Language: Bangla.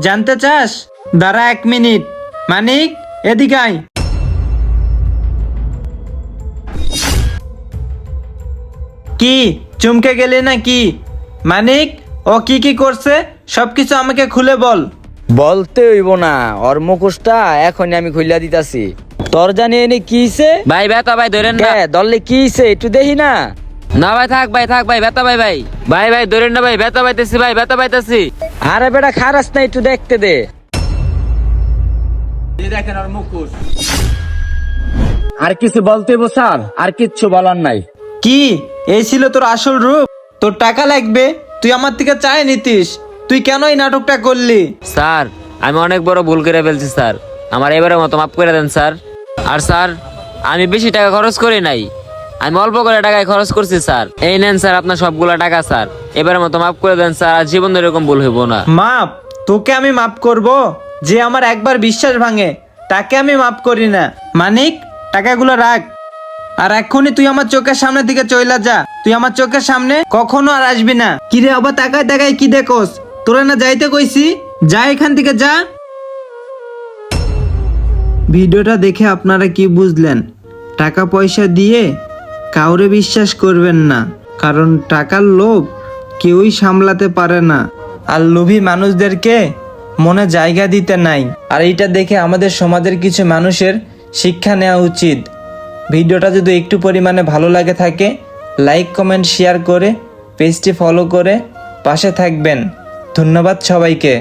জানতে চাস? দাঁড়া 1 মিনিট। মানিক, এদিকে আয়। কি চমকে গেলে নাকি? মানিক, ও কি কি করছে সবকিছু আমাকে খুলে বল। বলতে হইব না, ওর মুখোশটা এখনই আমি খুইলা দিতাছি। তোর জানি এনে কি হইছে? ভাই ব্যথা ভাই ধরেন না। দললে কি হইছে একটু দেখি না। না ভাই থাক ভাই ব্যথা ভাই ভাই ভাই ভাই ধরেন না ভাই, ব্যথা পাইতেছি ভাই, ব্যথা পাইতেছি। আরে বেটা খারাস না, একটু দেখতে দে। দেখেন ওর মুখোশ। আর কিছু বলতে হইব স্যার? আর কিচ্ছু বলার নাই। কি এই ছিল তোর আসল রূপ? তোর টাকা লাগবে, তুই আমার থেকে চাই নিতিস। তুই কেন এই নাটকটা করলি? স্যার আমি অনেক বড় ভুল করে ফেলছি স্যার, আমার এবারের মতো মাফ করে দেন স্যার। আর স্যার আমি বেশি টাকা খরচ করি নাই, আমি অল্প করে টাকায় খরচ করছি স্যার। এই নেন স্যার আপনার সবগুলা টাকা স্যার, এবারের মতো মাফ করে দেন স্যার, আর জীবনে এরকম ভুল হইব না। মাপ? তোকে আমি মাপ করব? যে আমার একবার বিশ্বাস ভাঙে তাকে আমি মাপ করি না। মানিক, টাকাগুলো রাখ। আর এক্ষুনি তুই আমার চোখের সামনে দিকে চইলা যা। তুই আমার চোখের সামনে কখনো আর আসবি না। কিরে আবার তাকায় তাকায় কি দেখোস? তোরা না যাইতে কইছি? যা এখান থেকে যা। ভিডিওটা দেখে আপনারা কি বুঝলেন? টাকা পয়সা দিয়ে কাউরে বিশ্বাস করবেন না, কারণ টাকার লোভ কেউই সামলাতে পারে না। আর লোভী মানুষদেরকে মনে জায়গা দিতে নাই। আর এইটা দেখে আমাদের সমাজের কিছু মানুষের শিক্ষা নেওয়া উচিত। ভিডিওটা যদি একটু পরিমাণে ভালো লাগে থাকে, লাইক কমেন্ট শেয়ার করে পেজটি ফলো করে পাশে থাকবেন। ধন্যবাদ সবাইকে।